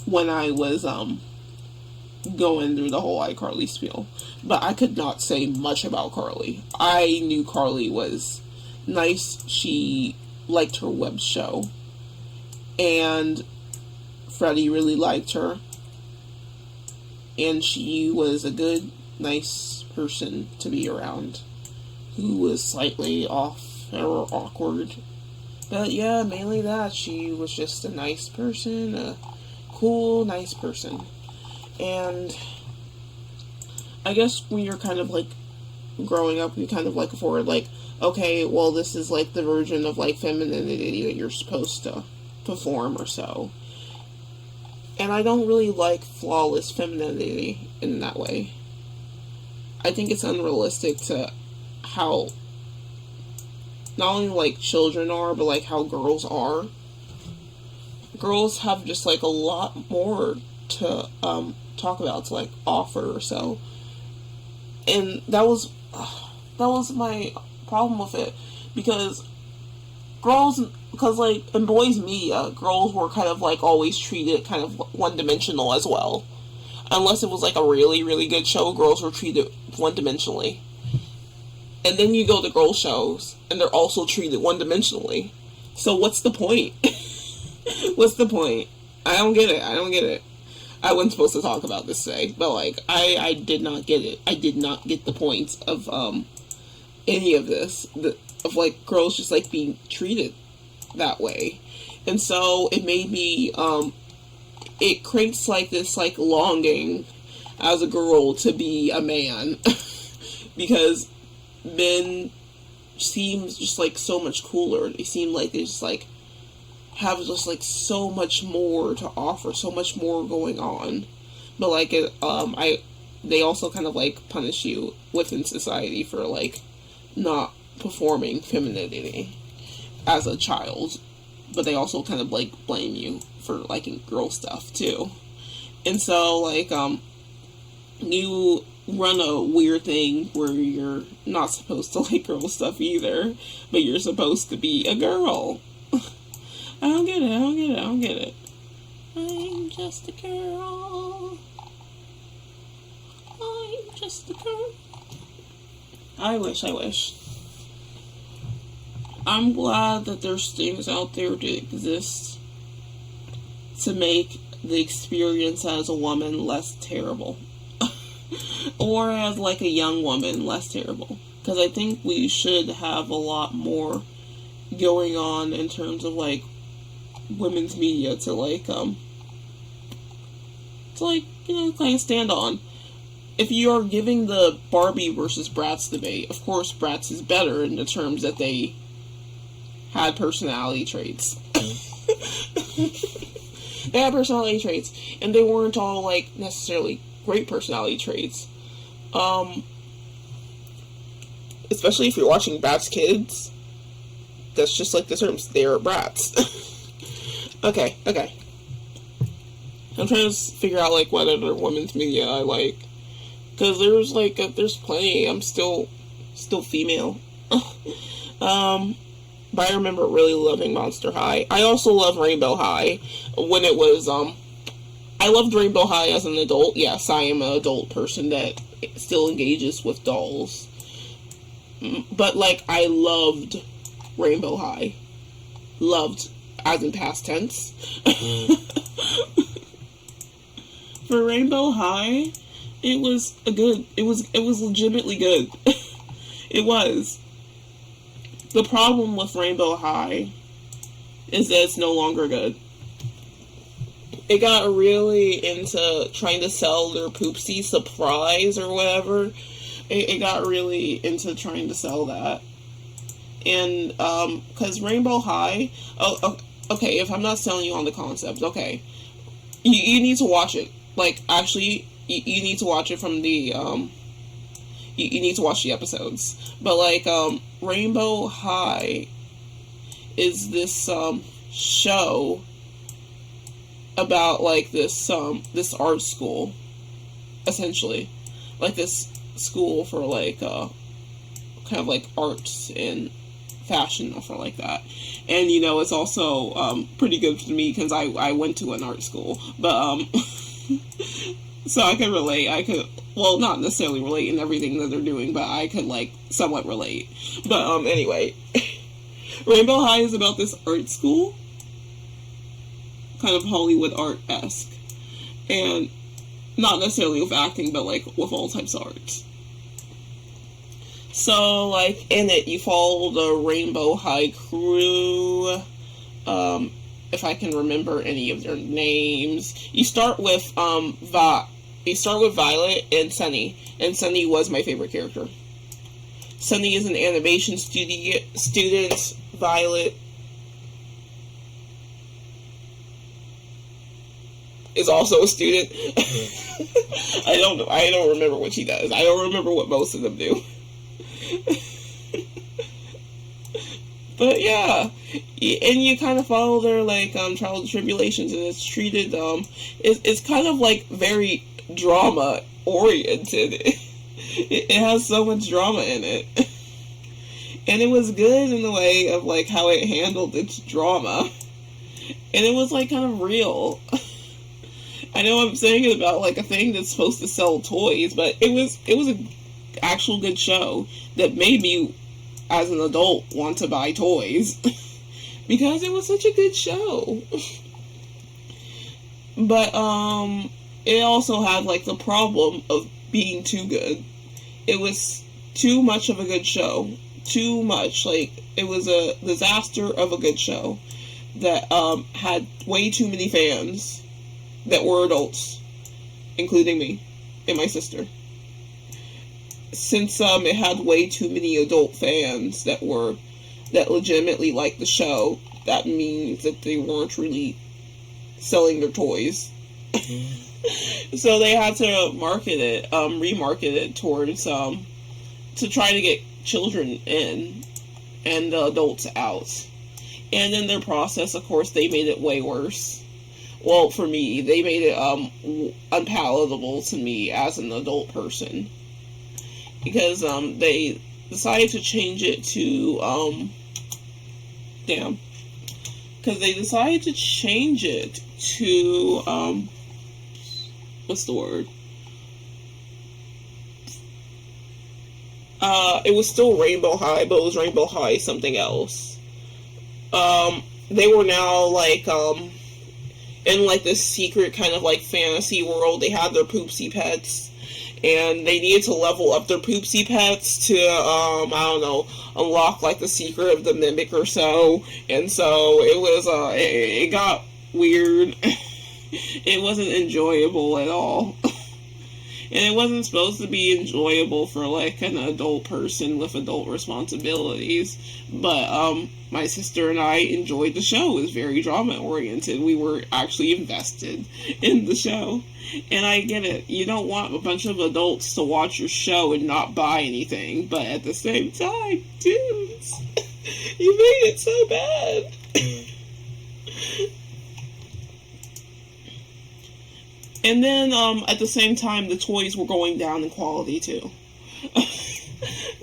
when I was going through the whole iCarly spiel, but I could not say much about Carly. I knew Carly was nice. She liked her web show, and Freddie really liked her, and she was a good, nice person to be around, who was slightly off or awkward, but yeah, mainly that. She was just a nice person, a cool, nice person. And I guess when you're kind of like growing up, you kind of like afford like, okay, well, this is like the version of like femininity that you're supposed to perform or so. And I don't really like flawless femininity in that way. I think it's unrealistic to how not only like children are, but like how girls are. Girls have just like a lot more to talk about, to like offer or so. And that was my problem with it, because like in boys media, girls were kind of like always treated kind of one-dimensional as well. Unless it was like a really, really good show, girls were treated one-dimensionally. And then you go to girl shows, and they're also treated one-dimensionally. So what's the point? What's the point? I don't get it. I wasn't supposed to talk about this today, but like I did not get it. I did not get the point of any of this, of like girls just like being treated that way. And so it made me it creates like this like longing as a girl to be a man because men seem just like so much cooler. They seem like they just like have just like so much more to offer, so much more going on. But like they also kind of like punish you within society for like not performing femininity as a child. But they also kind of like blame you for liking girl stuff too. And so like you run a weird thing where you're not supposed to like girl stuff either, but you're supposed to be a girl. I don't get it. I'm just a girl. I'm just a girl. I wish. I'm glad that there's things out there to exist to make the experience as a woman less terrible. Or as like a young woman less terrible. Because I think we should have a lot more going on in terms of like women's media to like kind of stand on. If you are giving the Barbie versus Bratz debate, of course Bratz is better in the terms that they had personality traits. They had personality traits, and they weren't all like necessarily great personality traits. Especially if you're watching Bratz Kids, that's just like the terms. They are brats. Okay. I'm trying to figure out like what other women's media I like, because there's like there's plenty. I'm still female. But I remember really loving Monster High. I also love Rainbow High when it was I loved Rainbow High as an adult. Yes, I am an adult person that still engages with dolls. But like I loved Rainbow High. Loved as in past tense. For Rainbow High, it was legitimately good. It was. The problem with Rainbow High is that it's no longer good. It got really into trying to sell their Poopsie surprise or whatever. It got really into trying to sell that. And, because Rainbow High, okay, if I'm not selling you on the concept, okay, you need to watch it. Like, actually, you need to watch it from the, you need to watch the episodes. But, like, Rainbow High is this, show about, like, this art school, essentially. Like, this school for, like, kind of, like, arts and fashion, or something like that. And, you know, it's also, pretty good for me, because I went to an art school. But, so I could relate. Well, not necessarily relate in everything that they're doing, but I could, like, somewhat relate. But, anyway. Rainbow High is about this art school. Kind of Hollywood art-esque. And not necessarily with acting, but, like, with all types of arts. So, like, in it, you follow the Rainbow High crew. If I can remember any of their names. You start with, Violet and Sunny. And Sunny was my favorite character. Sunny is an animation student. Violet is also a student. I don't remember what she does. I don't remember what most of them do. But yeah, and you kind of follow their like trials and tribulations, and it's treated it's kind of like very drama oriented. It has so much drama in it, and it was good in the way of like how it handled its drama, and it was like kind of real. I know I'm saying it about like a thing that's supposed to sell toys, but it was an actual good show that made me, as an adult, want to buy toys because it was such a good show. But it also had like the problem of being too good. It was too much of a good show. Too much. Like, it was a disaster of a good show that had way too many fans that were adults, including me and my sister. Since it had way too many adult fans that legitimately liked the show, that means that they weren't really selling their toys. So they had to remarket it towards to try to get children in and the adults out. And in their process, of course, they made it way worse. Well, for me, they made it unpalatable to me as an adult person. Because they decided to change it to because they decided to change it to what's the word? It was still Rainbow High, but it was Rainbow High something else. They were now like in like this secret kind of like fantasy world. They had their poopsie pets, and they needed to level up their poopsie pets to I don't know, unlock like the secret of the mimic or so. And so it was it got weird. It wasn't enjoyable at all. And it wasn't supposed to be enjoyable for like an adult person with adult responsibilities. But my sister and I enjoyed the show. It was very drama oriented. We were actually invested in the show. And I get it. You don't want a bunch of adults to watch your show and not buy anything. But at the same time, dudes, you made it so bad. And then, at the same time, the toys were going down in quality, too.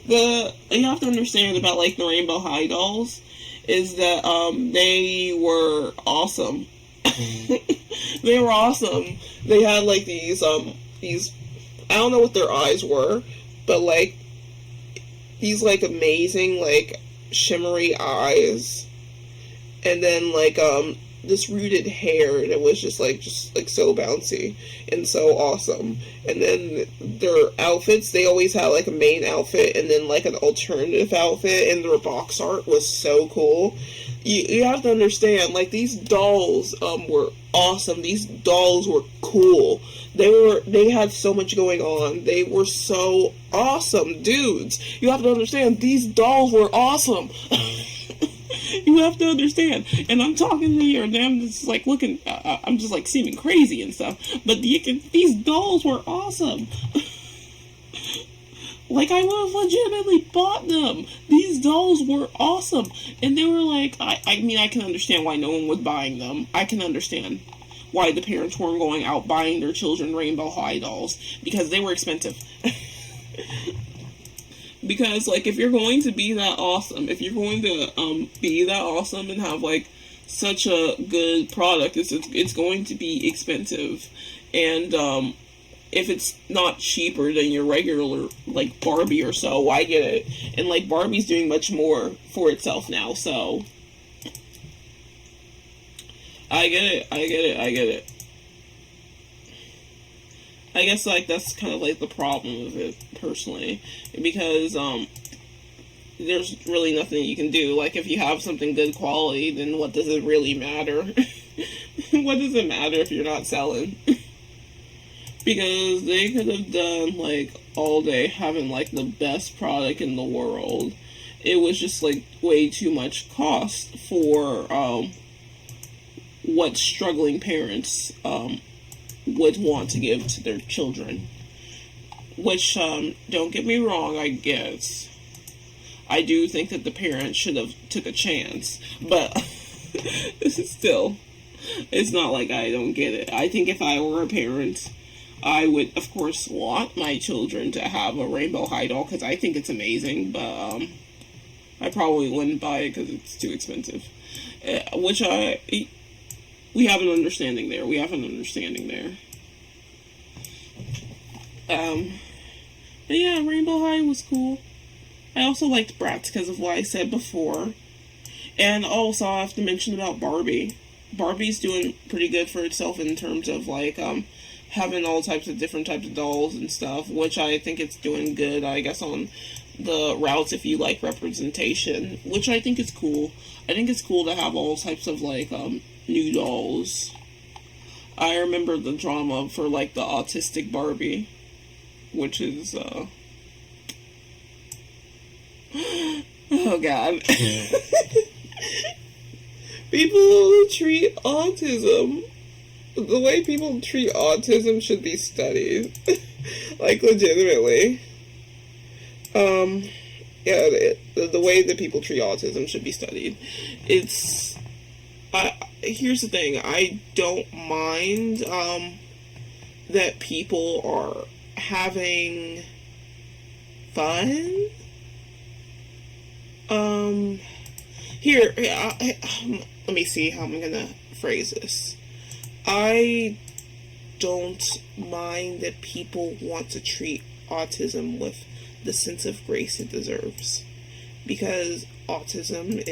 You have to understand about, like, the Rainbow High dolls, is that, they were awesome. They were awesome. They had, like, these, I don't know what their eyes were, but, like, these, like, amazing, like, shimmery eyes. And then, like, this rooted hair that was just like so bouncy and so awesome. And then their outfits, they always had like a main outfit and then like an alternative outfit, and their box art was so cool. You have to understand, like, these dolls were awesome. These dolls were cool. They had so much going on. They were so awesome, dudes. You have to understand, these dolls were awesome. You have to understand. And I'm talking to you, and I'm just like looking, I'm just like seeming crazy and stuff. But these dolls were awesome. Like, I would have legitimately bought them. These dolls were awesome. And they were like, I mean, I can understand why no one was buying them. I can understand why the parents weren't going out buying their children Rainbow High dolls. Because they were expensive. Because, like, if you're going to be that awesome, if you're going to be that awesome and have, like, such a good product, it's going to be expensive. And, if it's not cheaper than your regular, like, Barbie or so, I get it. And, like, Barbie's doing much more for itself now, so I get it. I guess, like, that's kind of, like, the problem with it, personally. Because, there's really nothing you can do. Like, if you have something good quality, then what does it really matter? What does it matter if you're not selling? Because they could have done, like, all day having, like, the best product in the world. It was just, like, way too much cost for, what struggling parents, would want to give to their children. Which, don't get me wrong, I guess. I do think that the parents should have took a chance. But, still, it's not like I don't get it. I think if I were a parent, I would, of course, want my children to have a Rainbow High doll, because I think it's amazing, but, I probably wouldn't buy it because it's too expensive. We have an understanding there. But yeah, Rainbow High was cool. I also liked Bratz because of what I said before. And also, I have to mention about Barbie. Barbie's doing pretty good for itself in terms of, like, having all types of different types of dolls and stuff, which I think it's doing good, I guess, on the routes if you like representation, which I think is cool. I think it's cool to have all types of like new dolls. I remember the drama for like the autistic Barbie, which is oh god. People who treat autism, the way people treat autism should be studied. Like, legitimately. Yeah, the way that people treat autism should be studied. Here's the thing, I don't mind, that people are having fun. Here, let me see how I'm gonna phrase this. I don't mind that people want to treat autism with the sense of grace it deserves. Because autism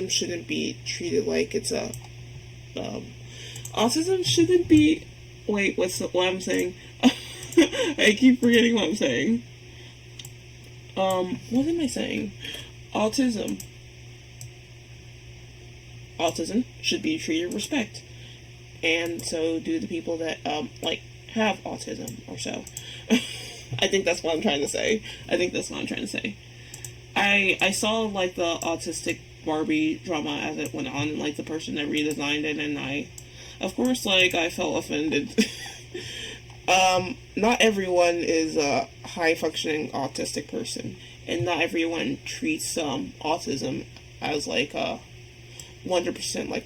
shouldn't be treated like it's a, autism shouldn't be, wait, what I'm saying? I keep forgetting what I'm saying. What am I saying? Autism should be treated with respect, and so do the people that like have autism or so. I think that's what I'm trying to say. I saw like the autistic Barbie drama as it went on, and like the person that redesigned it, and I felt offended. Not everyone is a high functioning autistic person, and not everyone treats autism as like a 100% like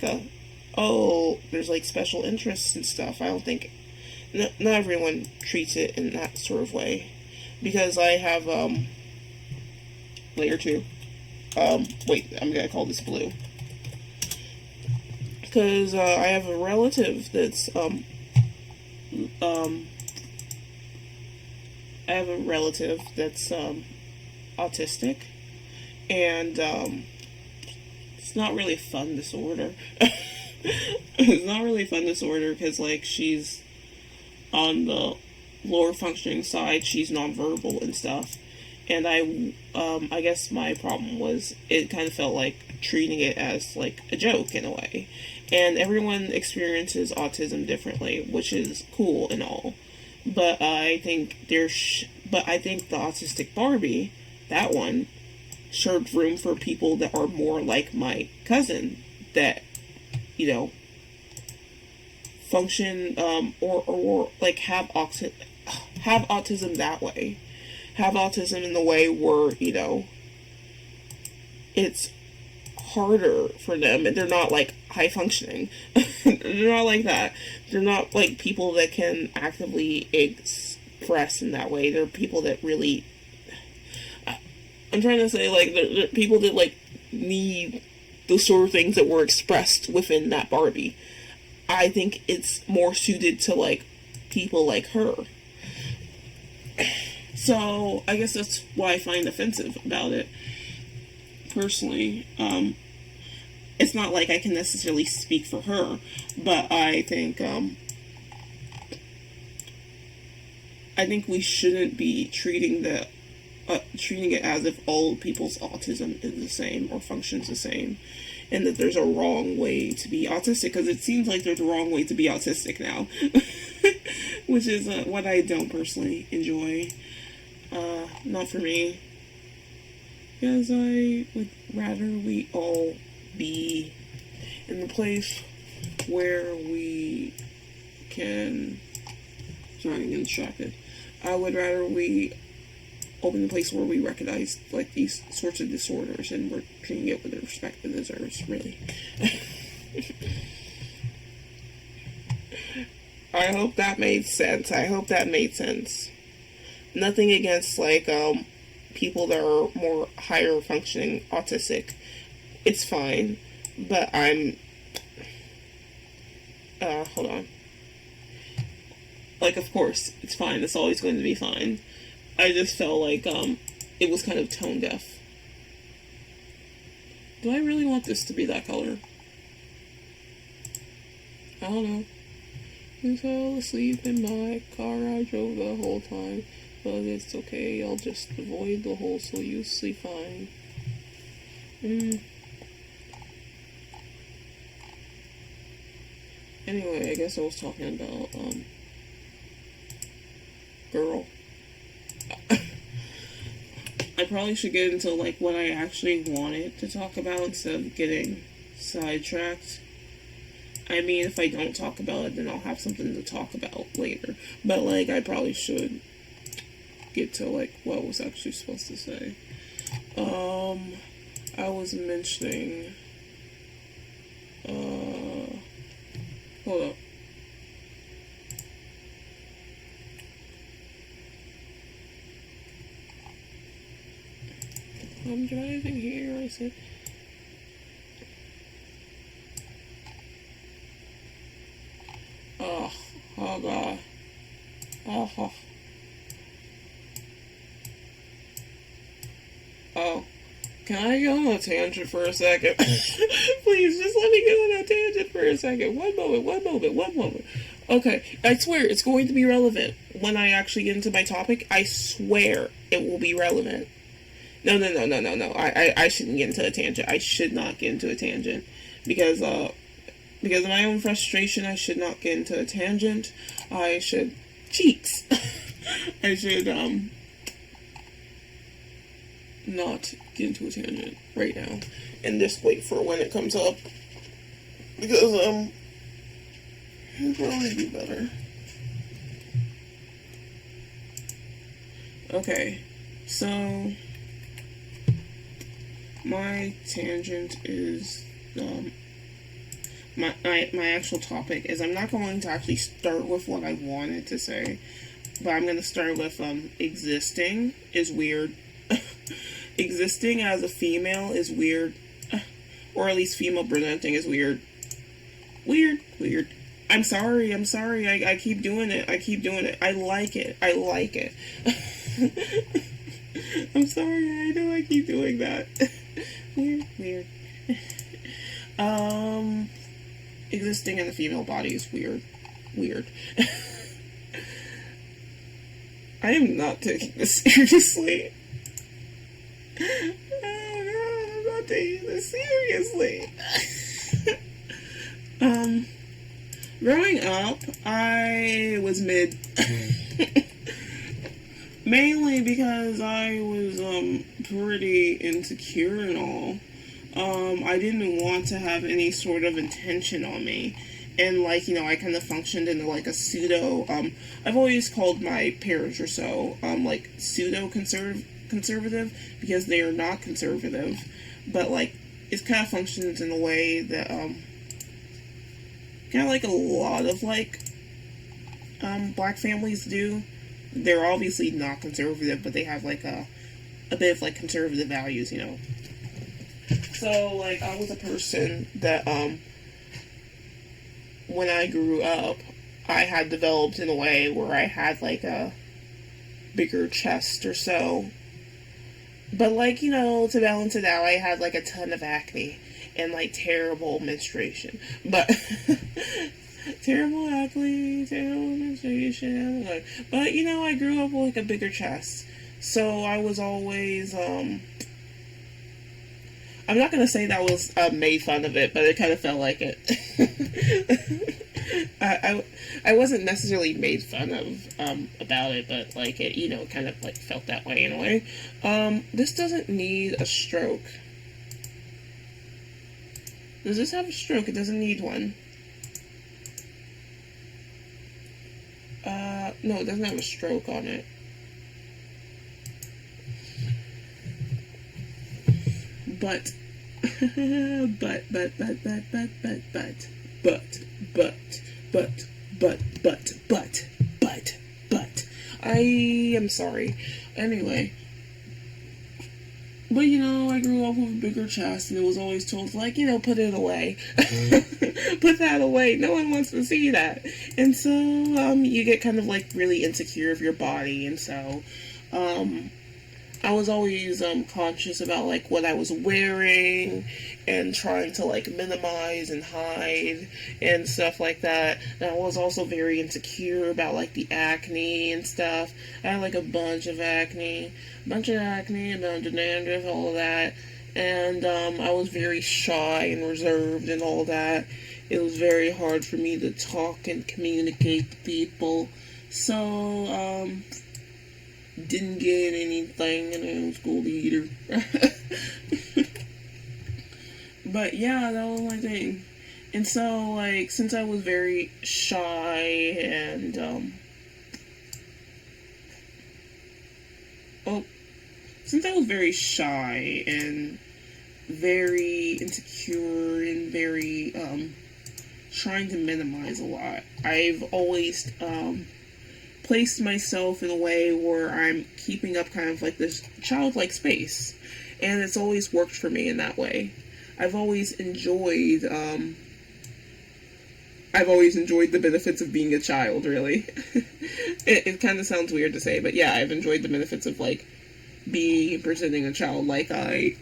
there's like special interests and stuff. I don't think not everyone treats it in that sort of way, because I have layer 2. Wait, I'm gonna call this blue because I have a relative that's autistic, and it's not really a fun disorder. It's not really a fun disorder because like she's on the lower functioning side, she's nonverbal and stuff, and I guess my problem was it kind of felt like treating it as like a joke in a way, and everyone experiences autism differently, which is cool and all, but I think the autistic Barbie, that one, served room for people that are more like my cousin, that, you know, function or like have autism that way, have autism in the way where, you know, it's harder for them, and they're not like high functioning. They're not like that. They're not like people that can actively express in that way. They're people that really, I'm trying to say, like, they're people that like need those sort of things that were expressed within that Barbie. I think it's more suited to like people like her. So I guess that's why I find offensive about it. Personally, it's not like I can necessarily speak for her, but I think we shouldn't be treating it as if all people's autism is the same or functions the same, and that there's a wrong way to be autistic, because it seems like there's a wrong way to be autistic now, which is what I don't personally enjoy. Not for me. Because I would rather we all be in the place where we can... Sorry, I'm getting distracted. I would rather we open the place where we recognize like these sorts of disorders, and we're treating it with the respect it deserves, really. I hope that made sense. Nothing against like people that are more higher functioning autistic. It's fine, but I'm hold on. Like, of course, it's fine. It's always going to be fine. I just felt like it was kind of tone deaf. Do I really want this to be that color? I don't know. I fell asleep in my car. I drove the whole time. But it's okay. I'll just avoid the hole so you sleep fine. Anyway, I guess I was talking about, girl. I probably should get into, like, what I actually wanted to talk about instead of getting sidetracked. I mean, if I don't talk about it, then I'll have something to talk about later. But, like, I probably should get to, like, what I was actually supposed to say. I was mentioning, hold up. I'm driving here, I said. Oh God. Oh. Can I go on a tangent for a second? Please, just let me go on a tangent for a second. One moment. Okay, I swear it's going to be relevant when I actually get into my topic. I swear it will be relevant. No. I shouldn't get into a tangent. I should not get into a tangent. Because of my own frustration, I should not get into a tangent. I should... Cheeks! I should, not get into a tangent right now. And just wait for when it comes up. Because, it'll probably be better. Okay. So... my tangent is, my actual topic is, I'm not going to actually start with what I wanted to say, but I'm going to start with, existing is weird. Existing as a female is weird. Or at least female presenting is weird. Weird. I'm sorry. I keep doing it. I like it. I'm sorry. I know I keep doing that. Weird. Existing in the female body is weird. I am not taking this seriously. Oh God, I'm not taking this seriously. Growing up, I was mid. Mainly because I was, pretty insecure and all. I didn't want to have any sort of attention on me. And, like, I kind of functioned in, like, a pseudo, I've always called my parents or so, like, pseudo-conservative, because they are not conservative. But, like, it kind of functions in a way that, kind of like a lot of, like, black families do. They're obviously not conservative, but they have, like, a bit of, like, conservative values, So, like, I was a person that, when I grew up, I had developed in a way where I had, like, a bigger chest or so. But, like, to balance it out, I had, like, a ton of acne and, like, terrible menstruation. But... terrible acne, terrible menstruation. But, I grew up with, like, a bigger chest. So I was always, I'm not going to say that I was made fun of it, but it kind of felt like it. I wasn't necessarily made fun of about it, but, like, it, kind of, like, felt that way in a way. This doesn't need a stroke. Does this have a stroke? It doesn't need one. No, it doesn't have a stroke on it. But, I am sorry. Anyway. But, I grew up with a bigger chest, and it was always told, like, put it away. Put that away. No one wants to see that. And so, you get kind of, like, really insecure of your body, and so, I was always conscious about like what I was wearing and trying to like minimize and hide and stuff like that. And I was also very insecure about like the acne and stuff. I had like a bunch of acne, a bunch of dandruff, all of that. And I was very shy and reserved and all that. It was very hard for me to talk and communicate to people. So, didn't get anything in school either. But yeah, that was my thing. And so, like, since I was very shy and, since I was very shy and very insecure and very, trying to minimize a lot, I've always, placed myself in a way where I'm keeping up kind of like this childlike space, and it's always worked for me in that way. I've always enjoyed the benefits of being a child, really. It kind of sounds weird to say, but yeah, I've enjoyed the benefits of like being presenting a child. Like I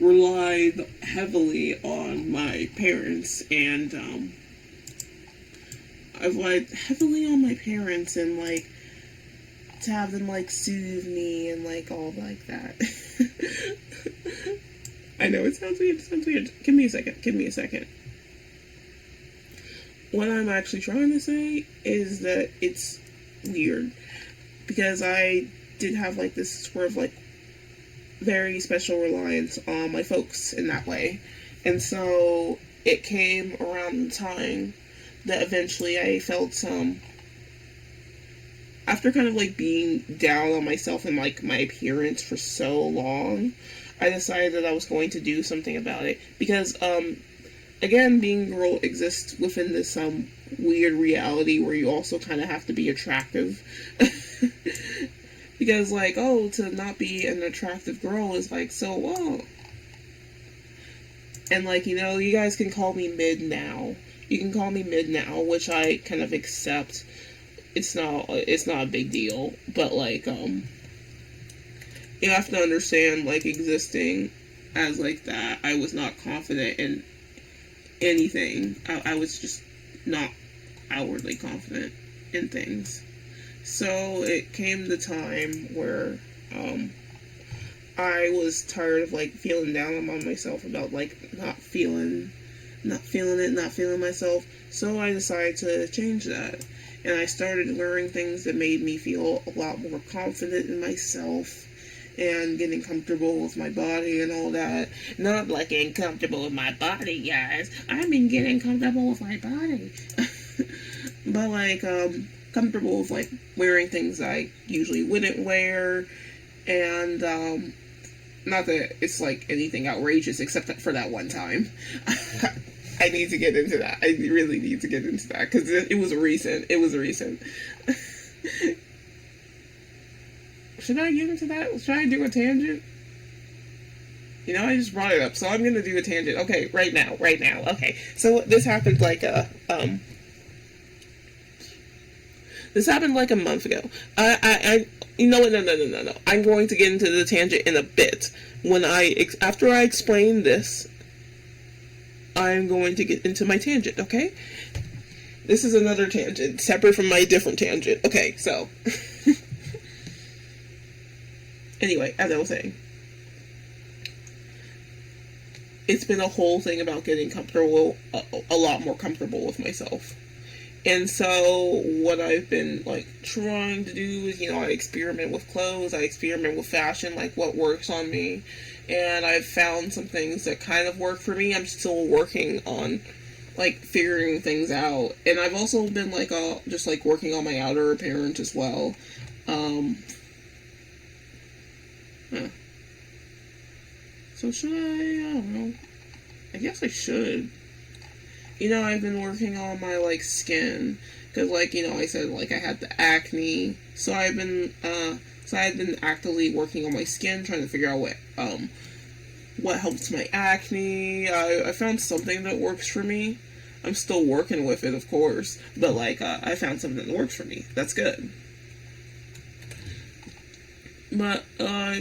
relied heavily on my parents, and I've relied heavily on my parents and like to have them like soothe me and like all like that. I know it sounds weird. Give me a second. What I'm actually trying to say is that it's weird because I did have like this sort of like very special reliance on my folks in that way. And so it came around the time that eventually I felt after kind of like being down on myself and like my appearance for so long, I decided that I was going to do something about it. Because again, being a girl exists within this weird reality where you also kind of have to be attractive. Because like, oh, to not be an attractive girl is like so well. And like, you know, you guys can call me mid now. You can call me mid now, which I kind of accept. It's not a big deal, but like, you have to understand, like, existing as like that, I was not confident in anything. I was just not outwardly confident in things. So it came the time where, I was tired of like feeling down on myself about like not feeling myself. So I decided to change that. And I started learning things that made me feel a lot more confident in myself and getting comfortable with my body and all that. Not like getting comfortable with my body, guys. I mean getting comfortable with my body. But like, comfortable with like wearing things I usually wouldn't wear. And, not that it's like anything outrageous except for that one time. I need to get into that. I really need to get into that because it was recent. Should I get into that? Should I do a tangent? You know, I just brought it up, so I'm gonna do a tangent. Okay, right now. Okay, so this happened like a month ago. You know what? No. I'm going to get into the tangent in a bit. After I explain this, I'm going to get into my tangent, okay? This is another tangent, separate from my different tangent. Okay, so. Anyway, as I was saying. It's been a whole thing about getting comfortable, a lot more comfortable with myself. And so what I've been like trying to do is, you know, I experiment with clothes, I experiment with fashion, like what works on me. And I've found some things that kind of work for me. I'm still working on like figuring things out. And I've also been like just like working on my outer appearance as well. So should I don't know. I guess I should. You know, I've been working on my, like, skin, because, like, you know, I said, like, I had the acne, so I've been actively working on my skin, trying to figure out what helps my acne. I found something that works for me. I'm still working with it, of course, but, like, I found something that works for me. That's good. But,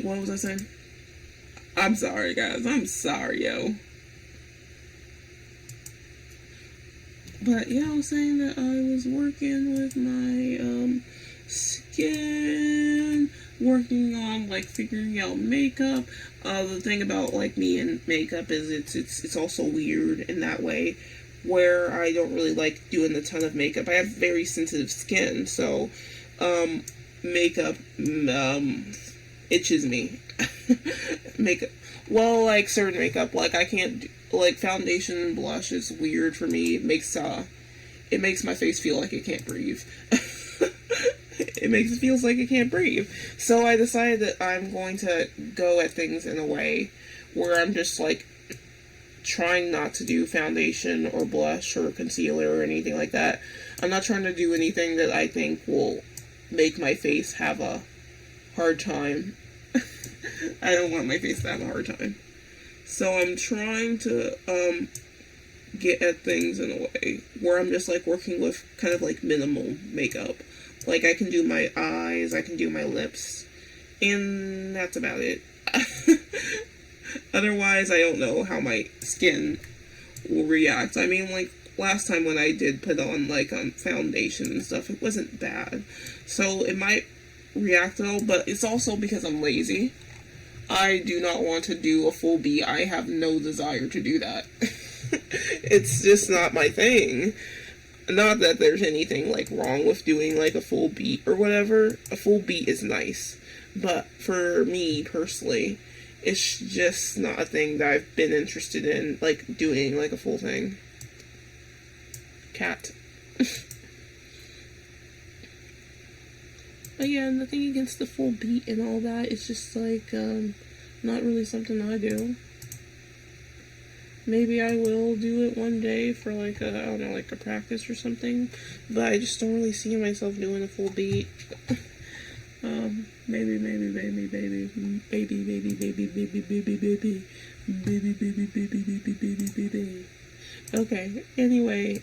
what was I saying? I'm sorry, guys. I'm sorry, yo. But, yeah, I was saying that I was working with my, skin, working on, like, figuring out makeup. The thing about, like, me and makeup is it's also weird in that way, where I don't really like doing a ton of makeup. I have very sensitive skin, so, makeup, itches me. Makeup. Well, like certain makeup, like I can't do, like foundation and blush is weird for me. It makes my face feel like it can't breathe. It makes it feels like it can't breathe. So I decided that I'm going to go at things in a way where I'm just like trying not to do foundation or blush or concealer or anything like that. I'm not trying to do anything that I think will make my face have a hard time. I don't want my face to have a hard time. So I'm trying to get at things in a way where I'm just like working with kind of like minimal makeup. Like I can do my eyes, I can do my lips, and that's about it. Otherwise, I don't know how my skin will react. I mean, like last time when I did put on like foundation and stuff, it wasn't bad. So it might react at all, but it's also because I'm lazy. I do not want to do a full beat. I have no desire to do that. It's just not my thing. Not that there's anything like wrong with doing like a full beat or whatever. A full beat is nice. But for me personally, it's just not a thing that I've been interested in, like doing like a full thing. Cat. But yeah, nothing against the full beat and all that. It's just like, not really something I do. Maybe I will do it one day for like a, I don't know, like a practice or something. But I just don't really see myself doing a full beat. Maybe. Okay, anyway,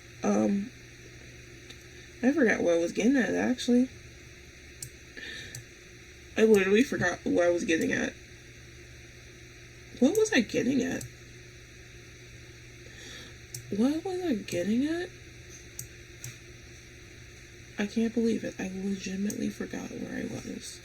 I forgot what I was getting at, actually. I literally forgot what I was getting at. What was I getting at? What was I getting at? I can't believe it. I legitimately forgot where I was.